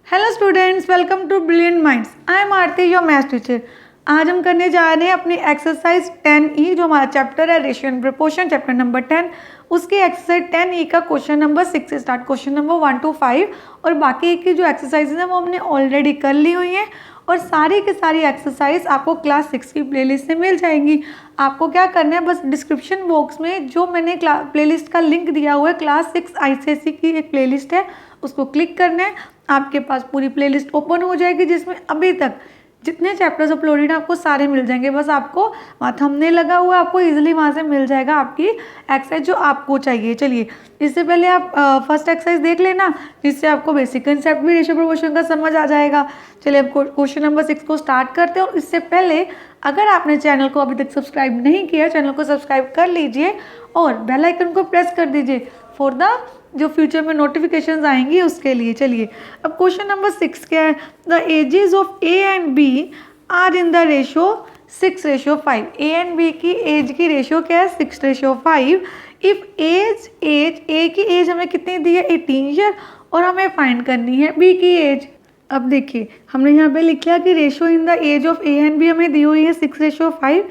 Hello students, welcome to Brilliant Minds. I am Aarti, your maths teacher. आज हम करने जा रहे हैं अपनी एक्सरसाइज 10E, जो हमारा चैप्टर है ratio and proportion, chapter number 10। उसकी एक्सरसाइज 10E का क्वेश्चन नंबर 6 से स्टार्ट, क्वेश्चन नंबर 1 to 5। और बाकी की जो एक्सरसाइजेज हैं वो हमने ऑलरेडी कर ली हुई हैं और सारी की सारी एक्सरसाइज आपको क्लास 6 की प्लेलिस्ट से मिल जाएंगी। आपको क्या करना है, बस डिस्क्रिप्शन बॉक्स में जो मैंने प्लेलिस्ट का लिंक दिया हुआ है, क्लास 6 ICSE की एक प्लेलिस्ट है, उसको क्लिक करना है। आपके पास पूरी प्लेलिस्ट ओपन हो जाएगी जिसमें अभी तक जितने चैप्टर्स अपलोडेड हैं आपको सारे मिल जाएंगे। बस आपको वहाँ थंबनेल लगा हुआ है, आपको इजीली वहाँ से मिल जाएगा आपकी एक्सरसाइज जो आपको चाहिए। चलिए, इससे पहले आप फर्स्ट एक्सरसाइज देख लेना, जिससे आपको बेसिक कंसेप्ट भी रेशियो प्रोपोर्शन का समझ आ जाएगा। चलिए, अब क्वेश्चन नंबर 6 को स्टार्ट करते हैं। और इससे पहले अगर आपने चैनल को अभी तक सब्सक्राइब नहीं किया, चैनल को सब्सक्राइब कर लीजिए और बेल आइकन को प्रेस कर दीजिए फॉर द जो फ्यूचर में नोटिफिकेशंस आएंगी उसके लिए। चलिए, अब क्वेश्चन नंबर 6 क्या है। The ages of A and B are in the ratio 6:5। A and B की एज की रेशियो क्या है, 6:5। इफ एज ए की एज हमें कितनी दी है, 18 ईयर, और हमें फाइंड करनी है बी की एज। अब देखिए, हमने यहाँ पे लिख लिया कि ratio in the age of A and B हमें दी हुई है 6:5।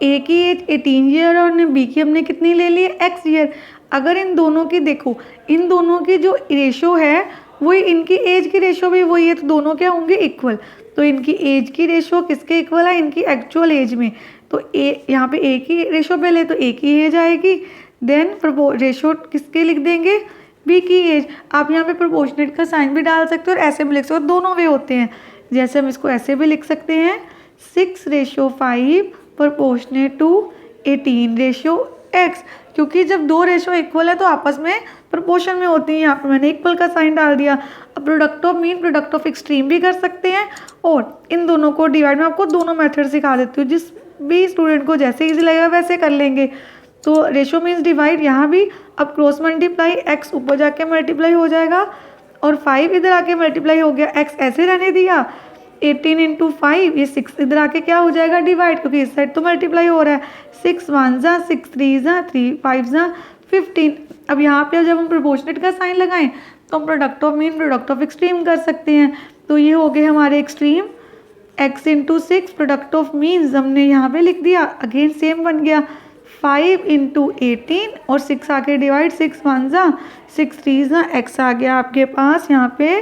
ए की एज 18 ईयर और बी की हमने कितनी ले ली है, x ईयर। अगर इन दोनों की देखो, इन दोनों की जो रेशो है वही इनकी एज की रेशो भी वही है, तो दोनों क्या होंगे, इक्वल। तो इनकी एज की रेशो किसके इक्वल है, इनकी एक्चुअल एज में। तो ए यहाँ पे ए की रेशो पहले तो ए की एज आएगी, देन रेशो किसके लिख देंगे, बी की एज। आप यहाँ पे प्रोपोर्शनेट का साइन भी डाल सकते हो और ऐसे भी लिख सकते हो, दोनों वे होते हैं। जैसे हम इसको ऐसे भी लिख सकते हैं, 6:5 प्रोपोर्शनेट टू 18:x। क्योंकि जब दो रेशो इक्वल है तो आपस में प्रोपोर्शन में होती है। यहाँ पर मैंने इक्वल का साइन डाल दिया। अब product of mean, product of extreme भी कर सकते हैं और इन दोनों को डिवाइड में आपको दोनों मेथड सिखा देती हूँ, जिस भी स्टूडेंट को जैसे इजी लगेगा वैसे कर लेंगे। तो रेशो मीन्स डिवाइड, यहाँ भी अब क्रॉस मल्टीप्लाई, x ऊपर जाके मल्टीप्लाई हो जाएगा और 5 इधर आके मल्टीप्लाई हो गया, x ऐसे रहने दिया, 18 × 5, ये 6 इधर आके क्या हो जाएगा, डिवाइड, क्योंकि इस साइड तो मल्टीप्लाई हो रहा है। 6 1 जा 6 3 जा 3 5 जा 15। अब यहाँ पे जब हम प्रोपोर्शनेट का साइन लगाएं तो हम product of mean, product of extreme कर सकते हैं। तो ये हो गए हमारे extreme, x × 6, product of means हमने यहाँ पे लिख दिया, अगेन सेम बन गया, 5 × 18 और 6 आके डिवाइड, 6 1 जा 6 3 जा, x आ गया आपके पास यहाँ पे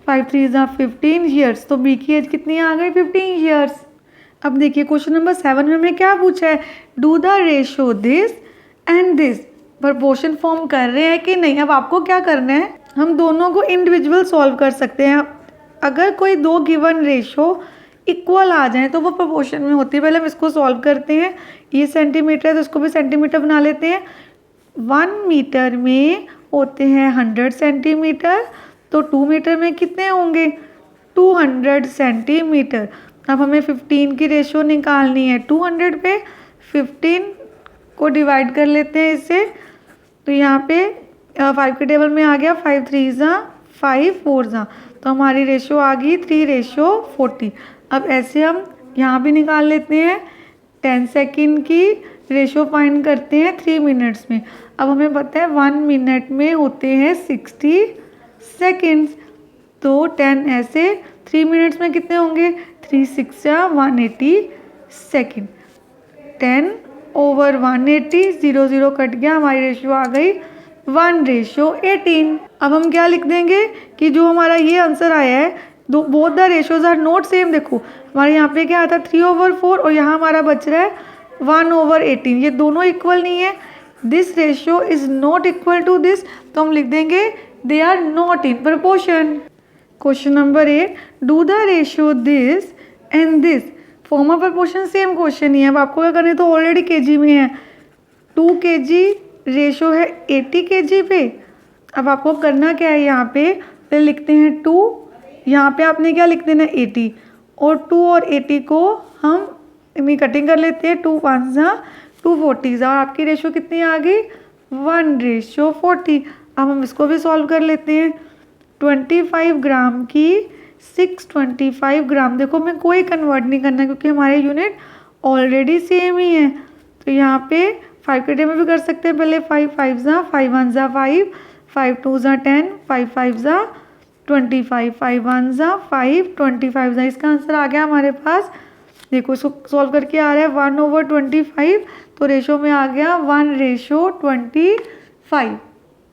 5 3 जा 15 ईयर्स। तो बी की एज कितनी आ गई, 15 ईयर्स। अब देखिए क्वेश्चन नंबर 7 में हमें क्या पूछा है, do the ratio this and this. Proportion form कर रहे हैं कि नहीं। अब आपको क्या करना है, हम दोनों को इंडिविजुअल सॉल्व कर सकते हैं। अगर कोई दो गिवन रेशो इक्वल आ जाए तो वो प्रोपोर्शन में होती है। पहले हम इसको सॉल्व करते हैं। ये सेंटीमीटर है तो इसको भी सेंटीमीटर बना लेते हैं। 1 मीटर में होते हैं 100 सेंटीमीटर, तो 2 मीटर में कितने होंगे, 200 सेंटीमीटर। अब हमें 15 की रेशो निकालनी है, 200 पे 15 को डिवाइड कर लेते हैं इससे। तो यहाँ पे 5 के टेबल में आ गया, 5 3 जा 5 4 जा, तो हमारी रेशो आ गई 3:40। अब ऐसे हम यहाँ भी निकाल लेते हैं। 10 सेकेंड की रेशो फाइंड करते हैं 3 मिनट्स में। अब हमें पता है 1 मिनट में होते हैं 60 सेकेंड्स, तो 10 ऐसे 3 मिनट्स में कितने होंगे, 3 6 या 180 सेकेंड। 10/180, 0 0 कट गया, हमारी रेशियो आ गई 1:18। अब हम क्या लिख देंगे कि जो हमारा ये आंसर आया है, दो both the ratios are not same. देखो हमारे यहाँ पे क्या आता है 3/4 और यहाँ हमारा बच रहा है 1/18। ये दोनों इक्वल नहीं है। This ratio is not equal to this, तो हम लिख देंगे they are not in proportion. Question number 8, do the ratio this and this. Form of proportion same question ही है। अब आपको क्या करना है, तो ऑलरेडी केजी में है, 2 kg रेशो है 80 kg पे। अब आपको करना क्या है, यहाँ पे पहले लिखते हैं 2, यहाँ पे आपने क्या लिख देना है 80, और 2 और 80 को हम कटिंग कर लेते हैं, 2 1 जा 240 जा, आपकी रेशो कितनी आ गई 1:40। अब हम इसको भी सॉल्व कर लेते हैं। 25 ग्राम की 625 ग्राम, देखो मैं कोई कन्वर्ट नहीं करना क्योंकि हमारे यूनिट ऑलरेडी सेम ही है। तो यहाँ पे 5 के टेबल में भी कर सकते हैं। पहले 5 5 जा 5 1 जा 5 5 2 जा 10 5 5 जा 25, 5 1 ज़ा 5, 25 ज़ा, इसका आंसर आ गया हमारे पास। देखो इसको सॉल्व करके आ रहा है 1/25, तो रेशो में आ गया 1:25।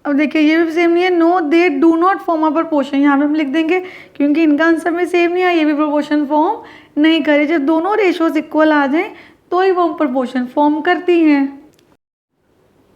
अब देखिए ये भी सेम नहीं है, no they do not form a proportion, यहाँ पे हम लिख देंगे क्योंकि इनका आंसर में सेम नहीं है, ये भी प्रपोर्शन फॉर्म नहीं करे। जब दोनों रेशोज इक्वल आ जाएं तो ही वो प्रपोर्शन फॉर्म करती हैं।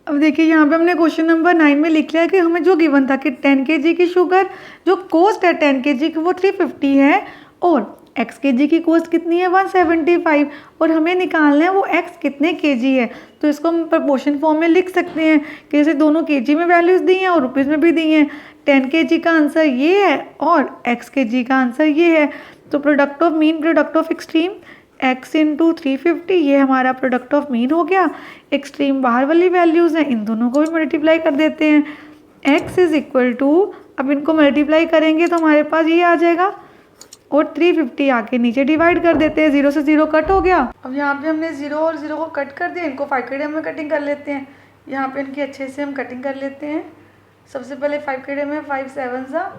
अब देखिए यहाँ पे हमने क्वेश्चन नंबर 9 में लिख लिया कि हमें जो गिवन था कि 10 kg की शुगर जो कॉस्ट है 10 kg की वो 350 है और x kg की कॉस्ट कितनी है 175 और हमें निकालना है वो x कितने kg है। तो इसको हम प्रपोर्शन फॉर्म में लिख सकते हैं कि जैसे दोनों kg में वैल्यूज दी हैं और रुपीज़ में भी दी हैं। 10 kg का आंसर ये है और x kg का आंसर ये है। तो product of mean, product of extreme, x into 350, ये हमारा प्रोडक्ट ऑफ मीन हो गया। एक्सट्रीम बाहर वाली वैल्यूज़ हैं, इन दोनों को भी मल्टीप्लाई कर देते हैं। x इज इक्वल टू, अब इनको मल्टीप्लाई करेंगे तो हमारे पास ये आ जाएगा और 350 आके नीचे डिवाइड कर देते हैं, 0 से 0 कट हो गया। अब यहाँ पे हमने 0 और 0 को कट कर दिया, इनको 5 kg में कटिंग कर लेते हैं। यहाँ पे इनकी अच्छे से हम कटिंग कर लेते हैं। सबसे पहले 5 kg में 5 7 ज़ा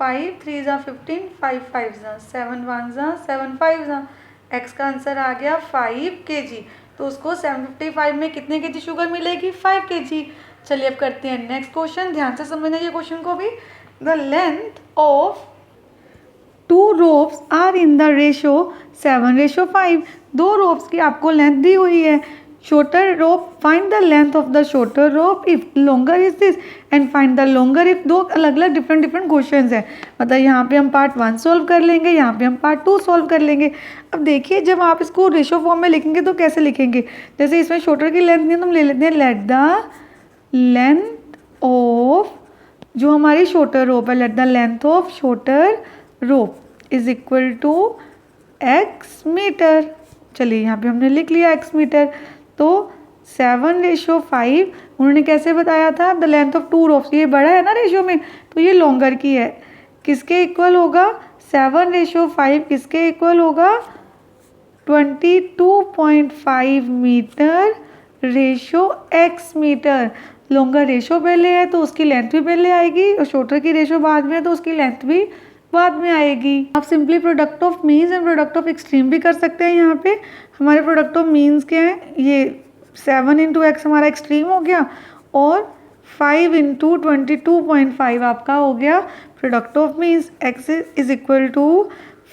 5, 3 ज़ा 15, 5 5 ज़ा 7 1 ज़ा 7 5 ज़ा, x का आंसर आ गया 5 kg। तो उसको 755 में कितने kg शुगर मिलेगी 5 kg। चलिए अब करते हैं नेक्स्ट क्वेश्चन, ध्यान से समझना ये क्वेश्चन को भी। The length of 2 ropes are in the ratio 7:5। 2 ropes की आपको लेंथ दी हुई है। Shorter rope, find the length of the shorter rope if longer is this and find the longer if. दो अलग अलग डिफरेंट क्वेश्चंस हैं, मतलब यहाँ पे हम पार्ट 1 सॉल्व कर लेंगे, यहाँ पे हम पार्ट 2 सॉल्व कर लेंगे। अब देखिए जब आप इसको रेशो फॉर्म में लिखेंगे तो कैसे लिखेंगे, जैसे इसमें शॉर्टर की लेंथ नहीं तो हम ले लेते हैं लेट द लेंथ ऑफ जो हमारी शॉर्टर रोप है, let the length of shorter rope is equal to x metre. चलिए यहाँ पे हमने लिख लिया x मीटर। तो 7:5 उन्होंने कैसे बताया था, द लेंथ ऑफ 2 रोप्स, ये बड़ा है ना रेशो में तो ये लॉन्गर की है, किसके इक्वल होगा 7:5 किसके इक्वल होगा 22.5 metre ratio x metre. Longer ratio पहले है तो उसकी लेंथ भी पहले आएगी और शॉर्टर की रेशो बाद में है तो उसकी लेंथ भी बाद में आएगी। आप simply product of means and product of extreme भी कर सकते हैं। यहाँ पे हमारे प्रोडक्ट ऑफ मीन्स क्या है, ये 7 इंटू एक्स हमारा एक्सट्रीम हो गया और 5 इंटू 22.5 आपका हो गया product of means. X is equal to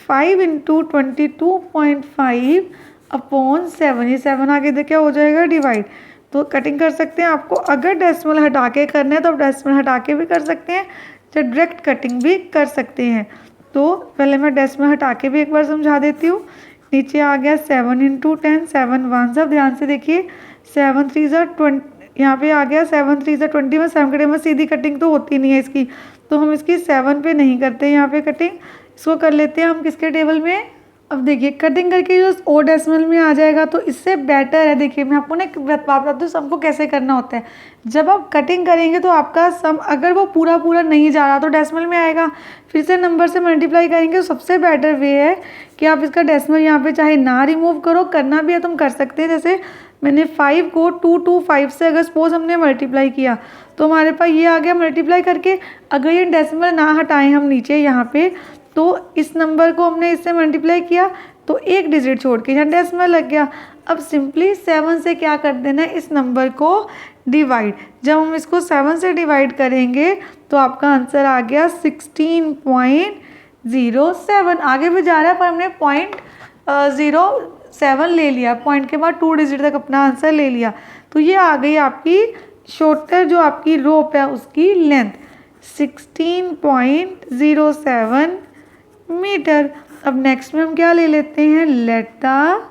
5 into 22.5 upon 7, ये 7 आगे देखिए हो जाएगा डिवाइड। तो कटिंग कर सकते हैं, आपको अगर डेसिमल हटा के करना है तो आप डेसिमल हटा के भी कर सकते हैं, चाहे डायरेक्ट कटिंग भी कर सकते हैं। तो पहले मैं डेसिमल हटा के भी एक बार समझा देती हूँ। नीचे आ गया 7 इंटू 10, 7 1 ज़ा, ध्यान से देखिए 7 3 ज़ा 20, यहाँ पे आ गया 7 3 ज़ा 20 में 7 कटे में सीधी कटिंग तो होती नहीं है इसकी, तो हम इसकी 7 पे नहीं करते यहाँ पे कटिंग, इसको कर लेते हैं हम किसके टेबल में। अब देखिए कटिंग करके जो ओ डेसिमल में आ जाएगा तो इससे बेटर है। देखिए मैं आपको ना एक बात बताती हूँ सम को कैसे करना होता है। जब आप कटिंग करेंगे तो आपका सम अगर वो पूरा नहीं जा रहा तो डेसिमल में आएगा, फिर से नंबर से मल्टीप्लाई करेंगे तो सबसे बेटर वे है कि आप इसका डेसिमल यहाँ पे चाहे ना रिमूव करो, करना भी है तो हम कर सकते हैं। जैसे मैंने 5 को 225 से अगर सपोज हमने मल्टीप्लाई किया तो हमारे पास ये आ गया मल्टीप्लाई करके। अगर ये डेसिमल ना हटाएं हम नीचे यहाँ पे तो इस नंबर को हमने इससे मल्टीप्लाई किया तो एक डिजिट छोड़ के यहाँ डेसिमल लग गया। अब सिंपली 7 से क्या कर देना है, इस नंबर को डिवाइड। जब हम इसको 7 से डिवाइड करेंगे तो आपका आंसर आ गया 16.07। आगे भी जा रहा है पर हमने 0.07 ले लिया, पॉइंट के बाद 2 डिजिट तक अपना आंसर ले लिया। तो ये आ गई आपकी शॉर्टर जो आपकी रोप है उसकी लेंथ 16.07 मीटर। अब नेक्स्ट में हम क्या ले लेते हैं, लेट द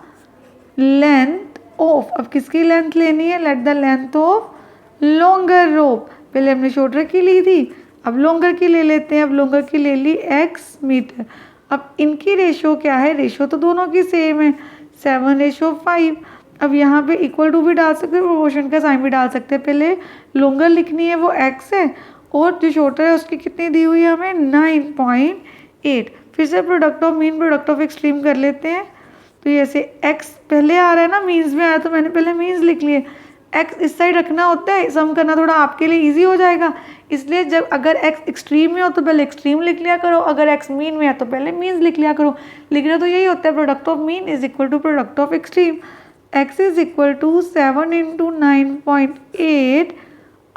लेंथ ऑफ, अब किसकी लेंथ लेनी है, let the length of longer rope. पहले हमने शॉर्टर की ली थी, अब लॉन्गर की ले लेते हैं। अब लॉन्गर की ले ली x मीटर। अब इनकी रेशो क्या है, रेशो तो दोनों की सेम है 7:5। अब यहाँ पे इक्वल टू भी डाल सकते हैं, प्रोपोर्शन का साइन भी डाल सकते हैं। पहले लॉन्गर लिखनी है वो x है और जो शॉर्टर है उसकी कितनी दी हुई है हमें 9.8। फिर से product of mean product of extreme कर लेते हैं। तो जैसे x पहले आ रहा है ना, मीन्स में आया तो मैंने पहले मीन्स लिख लिए। x इस साइड रखना होता है, सम करना थोड़ा आपके लिए इजी हो जाएगा, इसलिए जब अगर x एक्सट्रीम में हो तो पहले एक्सट्रीम लिख लिया करो, अगर x मीन में है तो पहले मीन्स लिख लिया करो। लिखना तो यही होता है, product of mean is equal to product of extreme. x is equal to 7 into 9.8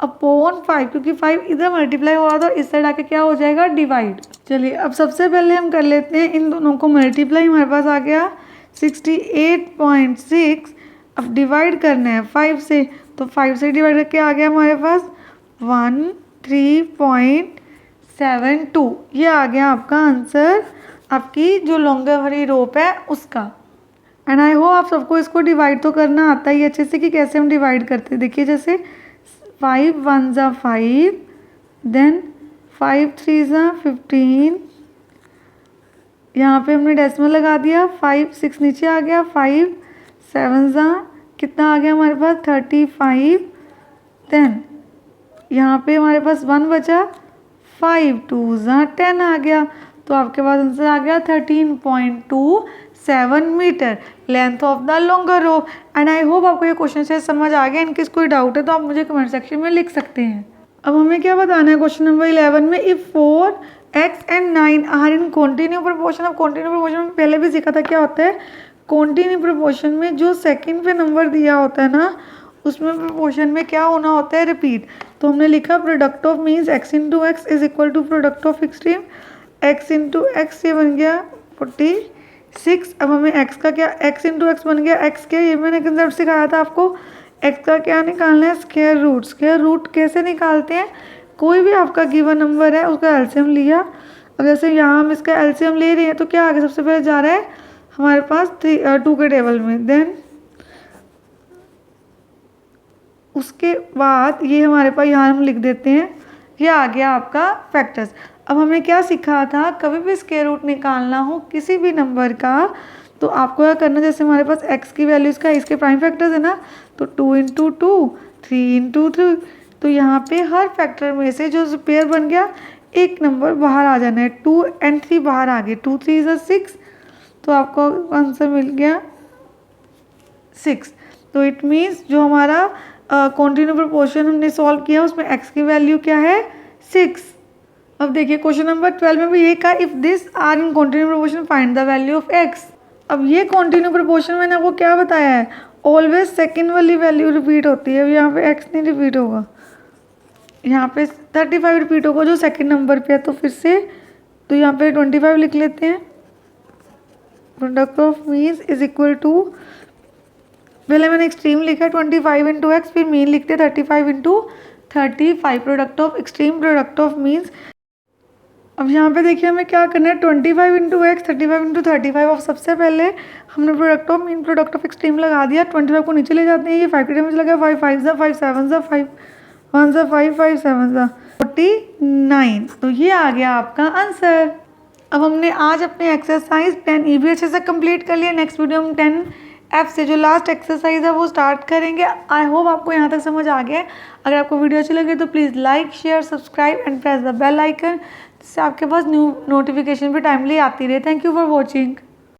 upon 5, क्योंकि 5 इधर मल्टीप्लाई हो रहा था और इस साइड आके क्या हो जाएगा, डिवाइड। चलिए अब सबसे पहले हम कर लेते हैं इन दोनों को मल्टीप्लाई। हमारे पास आ गया 68.6। अब डिवाइड करना है 5 से, तो 5 से डिवाइड करके आ गया हमारे पास 13.72। ये आ गया आपका आंसर, आपकी जो लॉन्गर वाली रोप है उसका। एंड आई होप आप सबको इसको डिवाइड तो करना आता ही अच्छे से कि कैसे हम डिवाइड करते हैं। देखिए जैसे 5 1 ज़ा 5, देन 5 3 ज़ा 15, यहाँ पे हमने डेसिमल लगा दिया, 5 6 नीचे आ गया, 5 7 ज़ा कितना आ गया हमारे पास 35, देन यहाँ पे हमारे पास 1 बचा, 5 2 ज़ा 10 आ गया, तो आपके पास आंसर आ गया 13.27 metre length of the longer rope. And I hope आपको ये क्वेश्चन से समझ आ गया। इनकेस कोई डाउट है तो आप मुझे कमेंट सेक्शन में लिख सकते हैं। अब हमें क्या बताना है क्वेश्चन नंबर 11 में, if 4x and 9 are in continue proportion. अब कॉन्टिन्यू प्रोपोर्शन में पहले भी सीखा था क्या होता है, कॉन्टिन्यू प्रोपोर्शन में जो सेकंड पे नंबर दिया होता है ना, उसमें प्रोपोर्शन में क्या होना होता है, रिपीट। तो हमने लिखा product of means x into X is equal to product of extreme, x into X, ये बन गया 46। अब हमें x का क्या, x इंटू एक्स बन गया x के, ये मैंने कंसेप्ट सिखाया था आपको। x का क्या निकालना है, स्क्वायर रूट। स्क्वायर रूट कैसे निकालते हैं, कोई भी आपका गिवन नंबर है उसका एलसीएम लिया। अब जैसे यहाँ हम इसका एलसीएम ले रहे हैं तो क्या आगे सबसे पहले जा रहा है हमारे पास 2 के टेबल में, देन उसके बाद ये हमारे पास यहाँ हम लिख देते हैं, ये आ गया आपका फैक्टर्स। अब हमने क्या सीखा था, कभी भी स्क्वायर रूट निकालना हो किसी भी नंबर का तो आपको क्या करना, जैसे हमारे पास x की वैल्यूज़ का इसके प्राइम फैक्टर्स है ना, तो 2 इंटू 2 3 इंटू 3, तो यहाँ पे हर फैक्टर में से जो पेयर बन गया एक नंबर बाहर आ जाना है, 2 and 3 बाहर आ गए, 2 3 is 6, तो आपको आंसर मिल गया 6। तो इट मीन्स जो हमारा कॉन्टिन्यू प्रोपोर्शन हमने सॉल्व किया उसमें x की वैल्यू क्या है, 6। अब देखिए क्वेश्चन नंबर 12 में भी ये कहा, if this are in continue proportion find the value of x। अब ये कॉन्टिन्यू प्रोपोर्शन मैंने आपको क्या बताया है, ऑलवेज सेकेंड वाली वैल्यू रिपीट होती है। अब यहाँ पे x नहीं रिपीट होगा, यहाँ पे 35 रिपीट होगा जो सेकेंड नंबर पे है, तो फिर से तो यहाँ पे 25 लिख लेते हैं। Product of means is equal to, पहले मैंने एक्सट्रीम लिखा 25 इंटू एक्स, फिर मीन लिखते 35 into 35, product of extreme product of means. अब यहाँ पे देखिए हमें क्या करना है, 25 इंटू एक्स 35 इंटू 35। अब सबसे पहले हमने product of mean product of extreme लगा दिया, 25 को नीचे ले जाते हैं, ये 5 के टाइम लगा, 5 5 ज़ा 5 7 ज़ा 5 1 ज़ा 5 5 7 ज़ा 49, तो ये आ गया आपका आंसर। अब हमने आज अपने एक्सरसाइज 10E भी अच्छे से कंप्लीट कर लिया। नेक्स्ट वीडियो हम 10F से जो लास्ट एक्सरसाइज है वो स्टार्ट करेंगे। आई होप आपको यहाँ तक समझ आ गया है। अगर आपको वीडियो अच्छी लगे तो please like share subscribe and press the bell icon, जिससे आपके पास न्यू नोटिफिकेशन भी टाइमली आती रहे। Thank you for watching.